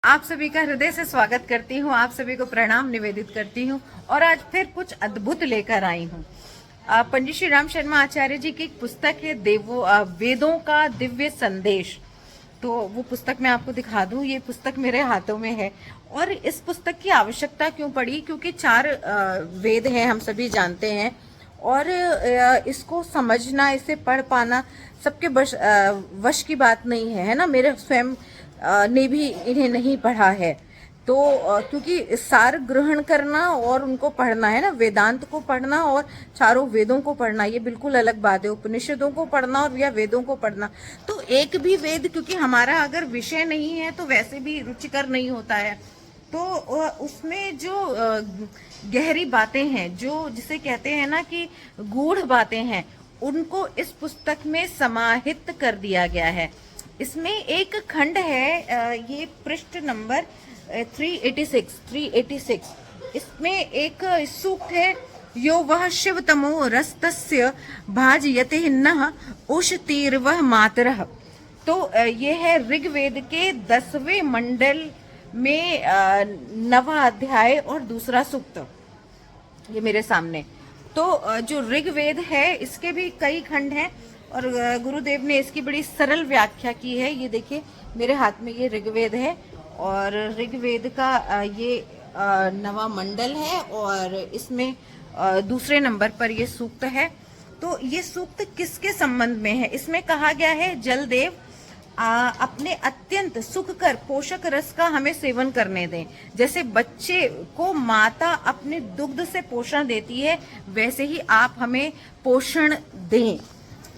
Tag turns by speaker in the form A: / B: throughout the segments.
A: आप सभी का हृदय से स्वागत करती हूँ, आप सभी को प्रणाम निवेदित करती हूँ और आज फिर कुछ अद्भुत लेकर आई हूँ। पंडित श्री राम शर्मा आचार्य जी की एक पुस्तक है वेदों का दिव्य संदेश। तो वो पुस्तक मैं आपको दिखा दूं। ये पुस्तक मेरे हाथों में है और इस पुस्तक की आवश्यकता क्यों पड़ी, क्योंकि 4 वेद हैं, हम सभी जानते हैं और इसको समझना, इसे पढ़ पाना सबके वश की बात नहीं है ना। मेरे स्वयं ने भी इन्हें नहीं पढ़ा है। तो क्योंकि सार ग्रहण करना और उनको पढ़ना है ना, वेदांत को पढ़ना और चारों वेदों को पढ़ना, ये बिल्कुल अलग बात है। उपनिषदों को पढ़ना और या वेदों को पढ़ना, तो एक भी वेद, क्योंकि हमारा अगर विषय नहीं है तो वैसे भी रुचिकर नहीं होता है। तो उसमें जो गहरी बातें हैं, जो जिसे कहते हैं ना कि गूढ़ बातें हैं, उनको इस पुस्तक में समाहित कर दिया गया है। इसमें एक खंड है, ये पृष्ठ नंबर 386। इसमें एक सूक्त है, यो वह शिव तमो रस्तस्य भाजयते न उषतीर्वह मातरः। तो ये है ऋग्वेद के 10वें मंडल में 9वां अध्याय और दूसरा सूक्त, ये मेरे सामने। तो जो ऋग्वेद है इसके भी कई खंड हैं और गुरुदेव ने इसकी बड़ी सरल व्याख्या की है। ये देखिए मेरे हाथ में ये ऋग्वेद है और ऋग्वेद का ये 9वां मंडल है और इसमें दूसरे नंबर पर ये सूक्त है। तो ये सूक्त किसके संबंध में है? इसमें कहा गया है, जलदेव अपने अत्यंत सुखकर पोषक रस का हमें सेवन करने दें। जैसे बच्चे को माता अपने दुग्ध से पोषण देती है, वैसे ही आप हमें पोषण दें।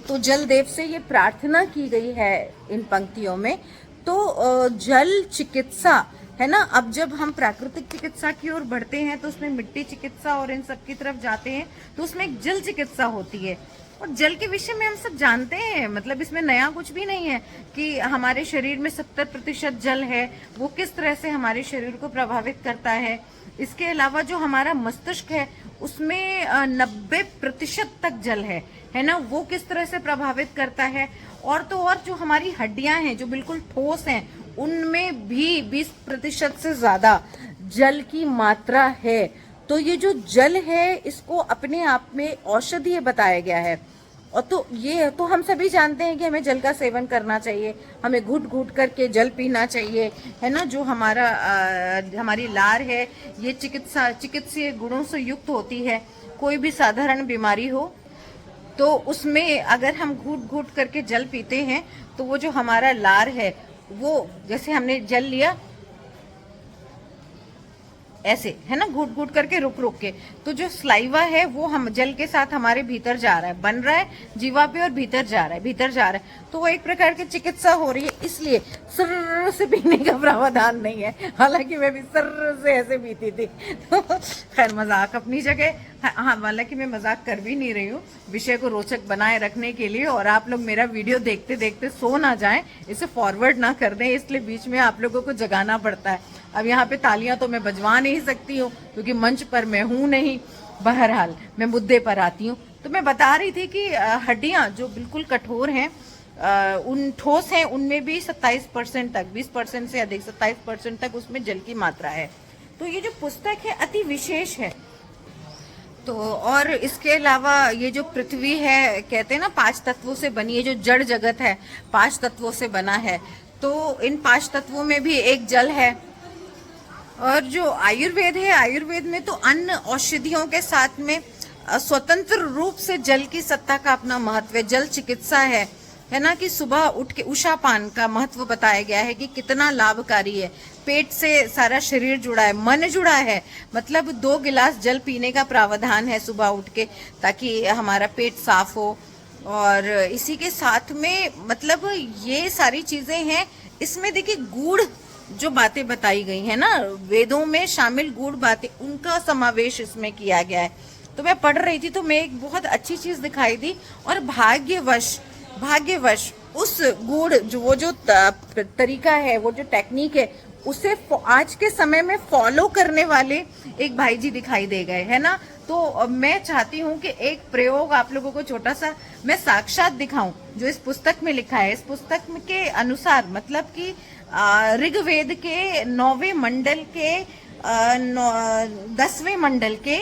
A: तो जलदेव से ये प्रार्थना की गई है इन पंक्तियों में। तो जल चिकित्सा है ना। अब जब हम प्राकृतिक चिकित्सा की ओर बढ़ते हैं तो उसमें मिट्टी चिकित्सा और इन सब की तरफ जाते हैं, तो उसमें एक जल चिकित्सा होती है। और जल के विषय में हम सब जानते हैं, मतलब इसमें नया कुछ भी नहीं है कि हमारे शरीर में 70% जल है, वो किस तरह से हमारे शरीर को प्रभावित करता है। इसके अलावा जो हमारा मस्तिष्क है उसमें 90% तक जल है ना, वो किस तरह से प्रभावित करता है। और तो और जो हमारी हड्डियां हैं जो बिल्कुल ठोस हैं, उनमें भी 20% से ज्यादा जल की मात्रा है। तो ये जो जल है इसको अपने आप में औषधीय बताया गया है। और तो ये तो हम सभी जानते हैं कि हमें जल का सेवन करना चाहिए, हमें घुट घुट करके जल पीना चाहिए, है ना। जो हमारी लार है ये चिकित्सीय गुणों से युक्त होती है। कोई भी साधारण बीमारी हो तो उसमें अगर हम घूट घूट करके जल पीते हैं तो वो जो हमारा लार है, वो जैसे हमने जल लिया ऐसे, है ना, घूट घूट करके रुक रुक के, तो जो स्लाइवा है वो हम जल के साथ हमारे भीतर जा रहा है, बन रहा है जीवा पे और भीतर जा रहा है, तो वो एक प्रकार की चिकित्सा हो रही है। इसलिए सर्र से पीने का प्रावधान नहीं है, हालांकि मैं भी सर्र से ऐसे पीती थी। तो खैर मजाक अपनी जगह, हाँ, हालांकि मैं मजाक कर भी नहीं रही हूँ, विषय को रोचक बनाए रखने के लिए, और आप लोग मेरा वीडियो देखते देखते सो ना जाएं, इसे फॉरवर्ड ना कर दें, इसलिए बीच में आप लोगों को जगाना पड़ता है। अब यहाँ पे तालियां तो मैं बजवा नहीं सकती हूँ क्योंकि मंच पर मैं हूँ नहीं। बहरहाल मैं मुद्दे पर आती हूँ। तो मैं बता रही थी कि हड्डियां जो बिल्कुल कठोर हैं, उन ठोस हैं, उनमें भी 27% तक, 20% से अधिक 27% तक उसमें जल की मात्रा है। तो ये जो पुस्तक है अति विशेष है। तो और इसके अलावा ये जो पृथ्वी है, कहते हैं ना 5 तत्वों से बनी है, जो जड़ जगत है 5 तत्वों से बना है। तो इन 5 तत्वों में भी एक जल है। और जो आयुर्वेद है, आयुर्वेद में तो अन्य औषधियों के साथ में स्वतंत्र रूप से जल की सत्ता का अपना महत्व है। जल चिकित्सा है ना, कि सुबह उठ के उषा पान का महत्व बताया गया है कि कितना लाभकारी है। पेट से सारा शरीर जुड़ा है, मन जुड़ा है, मतलब 2 गिलास जल पीने का प्रावधान है सुबह उठ के, ताकि हमारा पेट साफ हो। और इसी के साथ में मतलब ये सारी चीजें हैं। इसमें देखिए गूढ़ जो बातें बताई गई है ना, वेदों में शामिल गूढ़ बातें, उनका समावेश इसमें किया गया है। तो मैं पढ़ रही थी तो मैं एक बहुत अच्छी चीज दिखाई दी, और भाग्यवश उस गूढ़ जो तरीका है, वो जो टेक्निक है, उसे आज के समय में फॉलो करने वाले एक भाई जी दिखाई दे गए, है ना। तो मैं चाहती हूँ कि एक प्रयोग आप लोगों को छोटा सा मैं साक्षात दिखाऊं, जो इस पुस्तक में लिखा है। इस पुस्तक के अनुसार मतलब कि ऋग्वेद के 9वें मंडल के 10वें मंडल के,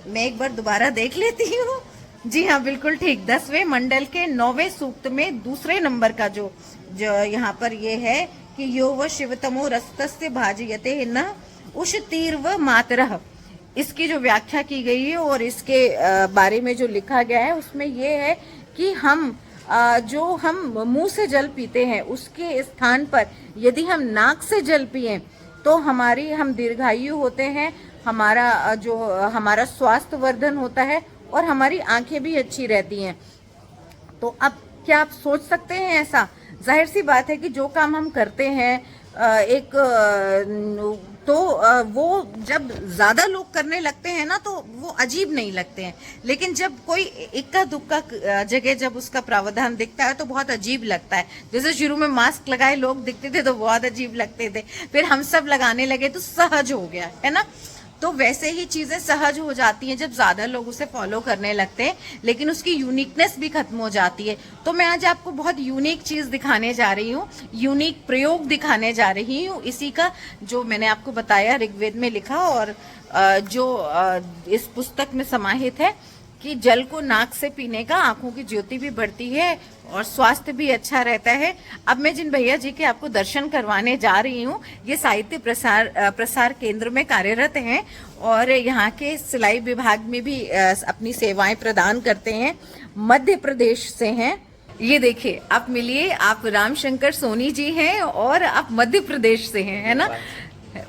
A: मैं एक बार दोबारा देख लेती हूँ। जी हाँ, बिल्कुल ठीक, 10वें मंडल के 9वें सूक्त में दूसरे नंबर का जो यहाँ पर ये है कि यो व शिवतमो रस्तस्य भाजयते न उष तीर्व मातरः, इसकी जो व्याख्या की गई है और इसके बारे में जो लिखा गया है उसमें ये है कि हम जो हम मुंह से जल पीते हैं उसके स्थान पर यदि हम नाक से जल पिए तो हम दीर्घायु होते हैं, हमारा स्वास्थ्य वर्धन होता है और हमारी आंखें भी अच्छी रहती हैं। तो अब क्या आप सोच सकते हैं ऐसा? जाहिर सी बात है कि जो काम हम करते हैं वो जब ज्यादा लोग करने लगते हैं ना तो वो अजीब नहीं लगते हैं, लेकिन जब कोई इक्का दुक्का जगह जब उसका प्रावधान दिखता है तो बहुत अजीब लगता है। जैसे शुरू में मास्क लगाए लोग दिखते थे तो बहुत अजीब लगते थे, फिर हम सब लगाने लगे तो सहज हो गया, है ना। तो वैसे ही चीजें सहज हो जाती हैं जब ज्यादा लोग उसे फॉलो करने लगते हैं, लेकिन उसकी यूनिकनेस भी खत्म हो जाती है। तो मैं आज आपको बहुत यूनिक चीज दिखाने जा रही हूँ, यूनिक प्रयोग दिखाने जा रही हूँ, इसी का जो मैंने आपको बताया ऋग्वेद में लिखा और जो इस पुस्तक में समाहित है कि जल को नाक से पीने का आंखों की ज्योति भी बढ़ती है और स्वास्थ्य भी अच्छा रहता है। अब मैं जिन भैया जी के आपको दर्शन करवाने जा रही हूँ ये साहित्य प्रसार केंद्र में कार्यरत हैं और यहाँ के सिलाई विभाग में भी अपनी सेवाएं प्रदान करते हैं, मध्य प्रदेश से हैं। ये देखिए, आप मिलिए, आप रामशंकर सोनी जी हैं और आप मध्य प्रदेश से हैं, है ना,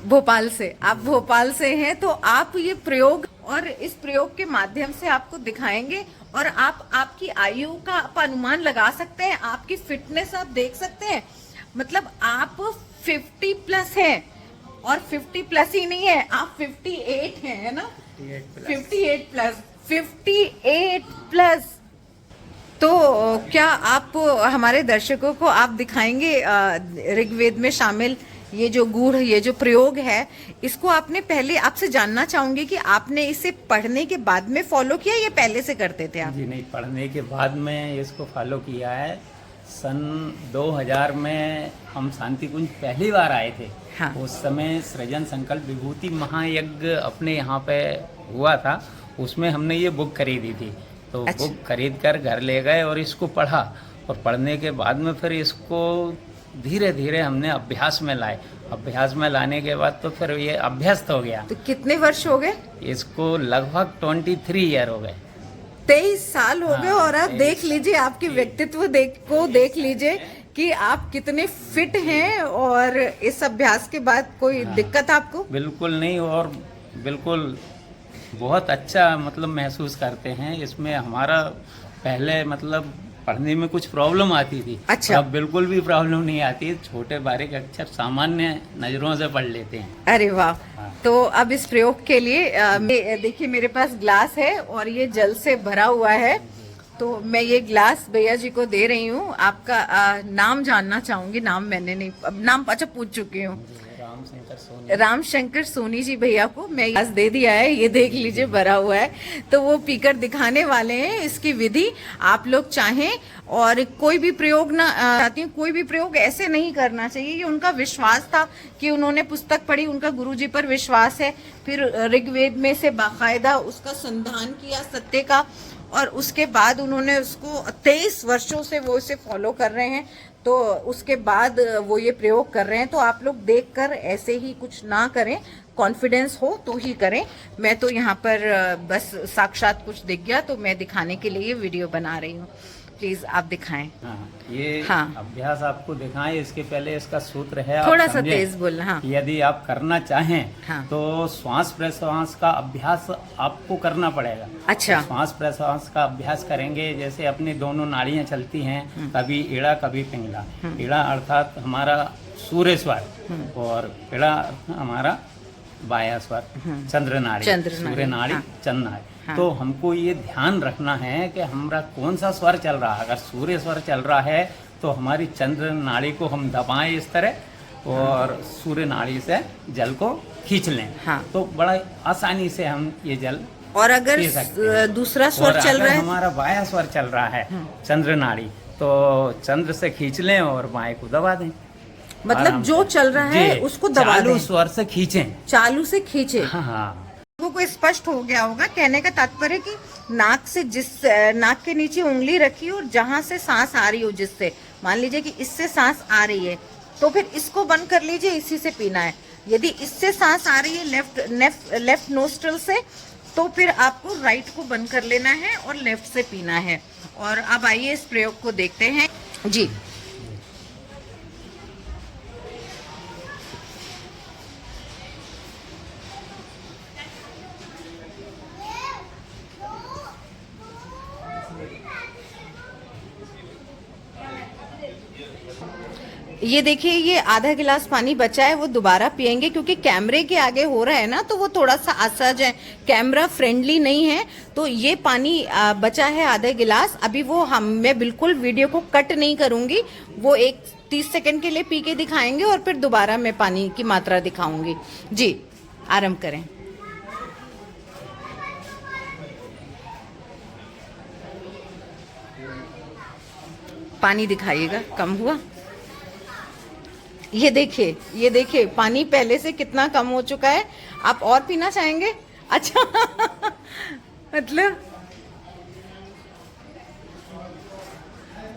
A: भोपाल से, आप भोपाल से हैं। तो आप ये प्रयोग और इस प्रयोग के माध्यम से आपको दिखाएंगे और आपकी आयु का आप अनुमान लगा सकते हैं, आपकी फिटनेस आप देख सकते हैं। मतलब आप 50 प्लस हैं और 50 प्लस ही नहीं है, आप 58 हैं, है ना, 58 प्लस। तो क्या आप हमारे दर्शकों को आप दिखाएंगे ऋग्वेद में शामिल ये जो गूढ़, ये जो प्रयोग है, इसको आपने पहले, आपसे जानना चाहूंगी कि आपने इसे पढ़ने के बाद में फॉलो किया या पहले से करते थे आप?
B: जी नहीं, पढ़ने के बाद में इसको फॉलो किया है। सन 2000 में हम शांति कुंज पहली बार आए थे।
A: हाँ।
B: उस समय सृजन संकल्प विभूति महायज्ञ अपने यहाँ पे हुआ था, उसमें हमने ये बुक खरीदी थी। तो
A: अच्छा।
B: बुक खरीद कर घर ले गए और इसको पढ़ा और पढ़ने के बाद में फिर इसको धीरे धीरे हमने अभ्यास में लाए। अभ्यास में लाने के बाद तो फिर ये अभ्यस्त हो गया।
A: तो कितने वर्ष हो गए
B: इसको? लगभग 23 ईयर हो गए,
A: 23 साल हो गए। और आप देख लीजिए, आपके व्यक्तित्व देख लीजिए कि आप कितने फिट हैं और इस अभ्यास के बाद कोई दिक्कत आपको?
B: बिल्कुल नहीं, और बिल्कुल बहुत अच्छा मतलब महसूस करते हैं इसमें। हमारा पहले मतलब पढ़ने में कुछ प्रॉब्लम आती थी।
A: अच्छा।
B: अब बिल्कुल भी प्रॉब्लम नहीं आती, छोटे बारीक अक्षर सामान्य नजरों से पढ़ लेते हैं।
A: अरे वाह।
B: हाँ।
A: तो अब इस प्रयोग के लिए देखिए मेरे पास ग्लास है और ये जल से भरा हुआ है, तो मैं ये ग्लास भैया जी को दे रही हूँ। आपका नाम जानना चाहूंगी। नाम मैंने नहीं, नाम अच्छा पूछ चुकी हूँ। रामशंकर सोनी जी भैया को मैं ग्लास दे दिया है, ये देख लीजिए भरा हुआ है। तो वो पीकर दिखाने वाले हैं इसकी विधि। आप लोग चाहें और कोई भी प्रयोग ना चाहती हूँ, कोई भी प्रयोग ऐसे नहीं करना चाहिए। ये उनका विश्वास था कि उन्होंने पुस्तक पढ़ी, उनका गुरुजी पर विश्वास है, फिर ऋग्वेद में से बाकायदा उसका संधान किया सत्य का, और उसके बाद उन्होंने उसको 23 वर्षों से वो इसे फॉलो कर रहे हैं। तो उसके बाद वो ये प्रयोग कर रहे हैं। तो आप लोग देखकर ऐसे ही कुछ ना करें, कॉन्फिडेंस हो तो ही करें। मैं तो यहाँ पर बस साक्षात कुछ दिख गया तो मैं दिखाने के लिए वीडियो बना रही हूँ। प्लीज आप दिखाएं।
B: हाँ, ये
A: हाँ।
B: अभ्यास आपको दिखाएं। इसके पहले इसका सूत्र है, आप
A: थोड़ा सा
B: समझें।
A: तेज बोलना। हाँ।
B: यदि आप करना चाहें
A: हाँ।
B: तो श्वास प्रश्वास का अभ्यास आपको करना पड़ेगा।
A: अच्छा।
B: तो श्वास प्रश्वास का अभ्यास करेंगे, जैसे अपनी दोनों नाड़ियां चलती हैं, कभी इड़ा कभी पिंगला। इड़ा अर्थात हमारा सूर्य स्वर और पिड़ा हमारा वाया स्वर, चंद्र नाड़ी, सूर्य नाड़ी, चंद्र नाड़ी।
A: हाँ।
B: तो हमको ये ध्यान रखना है कि हमारा कौन सा स्वर चल रहा है। अगर सूर्य स्वर चल रहा है तो हमारी चंद्र नाड़ी को हम दबाएं इस तरह और सूर्य नाड़ी से जल को खींच लें।
A: हाँ।
B: तो बड़ा आसानी से हम ये जल
A: और अगर दूसरा स्वर चल रहा है,
B: हमारा वाया स्वर चल रहा है, चंद्र नाड़ी, तो चंद्र से खींच लें और बाएं को दबा दें।
A: मतलब
B: आराम
A: जो
B: से।
A: चल रहा है
B: जी,
A: उसको दबा
B: चालू
A: दें,
B: स्वर से खींचें।
A: चालू से खींचे।
B: हाँ हाँ।
A: लोगों को स्पष्ट हो गया होगा। कहने का तात्पर्य कि नाक से नाक के नीचे उंगली रखी और जहां से सांस आ रही हो, जिससे मान लीजिए कि इससे सांस आ रही है तो फिर इसको बंद कर लीजिए, इसी से पीना है। यदि इससे सांस आ रही है लेफ्ट नोस्ट्रल से, तो फिर आपको राइट को बंद कर लेना है और लेफ्ट से पीना है। और अब आइए इस प्रयोग को देखते हैं जी। ये देखिए, ये आधा गिलास पानी बचा है, वो दोबारा पियेंगे क्योंकि कैमरे के आगे हो रहा है ना, तो वो थोड़ा सा असहज है, कैमरा फ्रेंडली नहीं है। तो ये पानी बचा है आधा गिलास। अभी वो मैं बिल्कुल वीडियो को कट नहीं करूंगी, वो 30 सेकंड के लिए पी के दिखाएंगे और फिर दोबारा मैं पानी की मात्रा दिखाऊंगी जी। आरंभ करें। पानी दिखाइएगा, कम हुआ? ये देखिए पानी पहले से कितना कम हो चुका है। आप और पीना चाहेंगे? अच्छा मतलब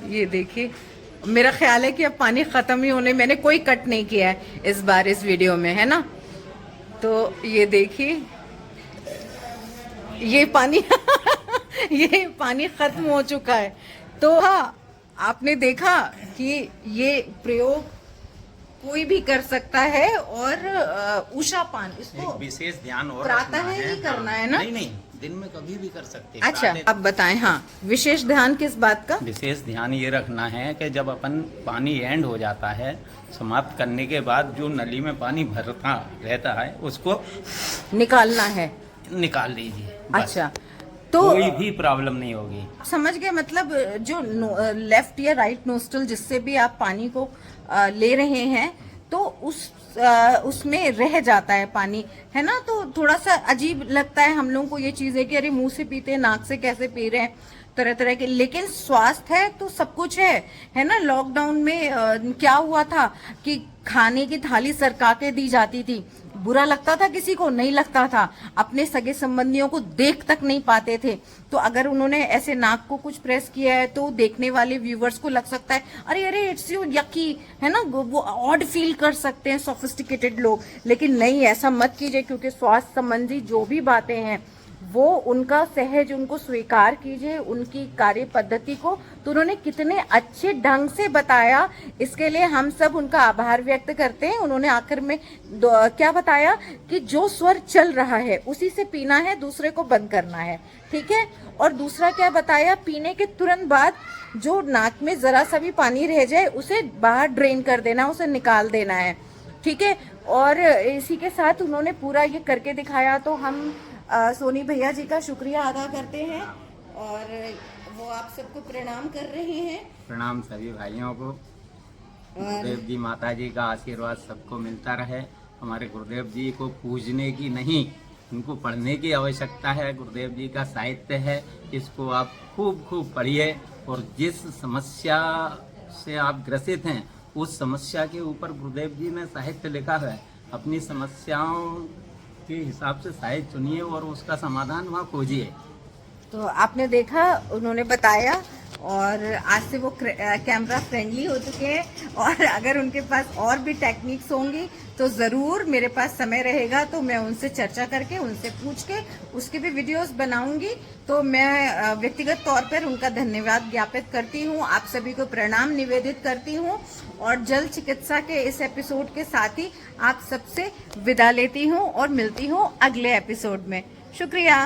A: ये देखिए, मेरा ख्याल है कि अब पानी खत्म ही होने, मैंने कोई कट नहीं किया है इस बार इस वीडियो में, है ना। तो ये देखिए, ये पानी ये पानी खत्म हो चुका है। तो हाँ, आपने देखा कि ये प्रयोग कोई भी कर सकता है। और उषा पान, इसको
B: विशेष ध्यान और
A: प्रातः ही करना है ना?
B: नहीं, दिन में कभी भी कर सकते हैं।
A: अच्छा, अब बताएं। हाँ, विशेष ध्यान किस बात का?
B: विशेष ध्यान ये रखना है कि जब अपन पानी एंड हो जाता है, समाप्त करने के बाद जो नली में पानी भरता रहता है उसको
A: निकालना है,
B: निकाल दीजिए। बस।
A: अच्छा, तो
B: कोई भी प्रॉब्लम नहीं होगी।
A: समझ गए। मतलब जो लेफ्ट या राइट नोस्ट्रल जिससे भी आप पानी को ले रहे हैं, तो उसमें रह जाता है पानी, है ना। तो थोड़ा सा अजीब लगता है हम लोगों को ये चीजें कि अरे मुंह से पीते हैं, नाक से कैसे पी रहे हैं, तरह तरह के। लेकिन स्वास्थ्य है तो सब कुछ है ना। लॉकडाउन में क्या हुआ था कि खाने की थाली सरका के दी जाती थी। बुरा लगता था किसी को? नहीं लगता था। अपने सगे संबंधियों को देख तक नहीं पाते थे। तो अगर उन्होंने ऐसे नाक को कुछ प्रेस किया है तो देखने वाले व्यूवर्स को लग सकता है अरे अरे इट्स यू यकी, है ना, वो ऑड फील कर सकते हैं सोफिस्टिकेटेड लोग। लेकिन नहीं, ऐसा मत कीजिए, क्योंकि स्वास्थ्य संबंधी जो भी बातें हैं वो उनका सहज, उनको स्वीकार कीजिए, उनकी कार्य पद्धति को। तो उन्होंने कितने अच्छे ढंग से बताया, इसके लिए हम सब उनका आभार व्यक्त करते हैं। उन्होंने आखिर में क्या बताया कि जो स्वर चल रहा है उसी से पीना है, दूसरे को बंद करना है, ठीक है। और दूसरा क्या बताया, पीने के तुरंत बाद जो नाक में जरा सा भी पानी रह जाए उसे बाहर ड्रेन कर देना, उसे निकाल देना है, ठीक है। और इसी के साथ उन्होंने पूरा ये करके दिखाया। तो हम सोनी भैया जी का शुक्रिया अदा करते हैं और वो आप सबको प्रणाम कर रहे हैं।
B: प्रणाम सभी भाइयों को। गुरुदेव जी माता जी का आशीर्वाद सबको मिलता रहे। हमारे गुरुदेव जी को पूजने की नहीं, उनको पढ़ने की आवश्यकता है। गुरुदेव जी का साहित्य है, इसको आप खूब खूब पढ़िए। और जिस समस्या से आप ग्रसित हैं उस समस्या के ऊपर गुरुदेव जी ने साहित्य लिखा है। अपनी समस्याओं के हिसाब से साहित्य चुनिए और उसका समाधान वहाँ खोजिए।
A: तो आपने देखा, उन्होंने बताया। और आज से वो कैमरा फ्रेंडली हो चुके हैं। और अगर उनके पास और भी टेक्निक्स होंगी तो ज़रूर मेरे पास समय रहेगा तो मैं उनसे चर्चा करके, उनसे पूछ के उसके भी वीडियोस बनाऊंगी। तो मैं व्यक्तिगत तौर पर उनका धन्यवाद ज्ञापित करती हूँ, आप सभी को प्रणाम निवेदित करती हूँ। और जल चिकित्सा के इस एपिसोड के साथ ही आप सबसे विदा लेती हूँ और मिलती हूँ अगले एपिसोड में। शुक्रिया।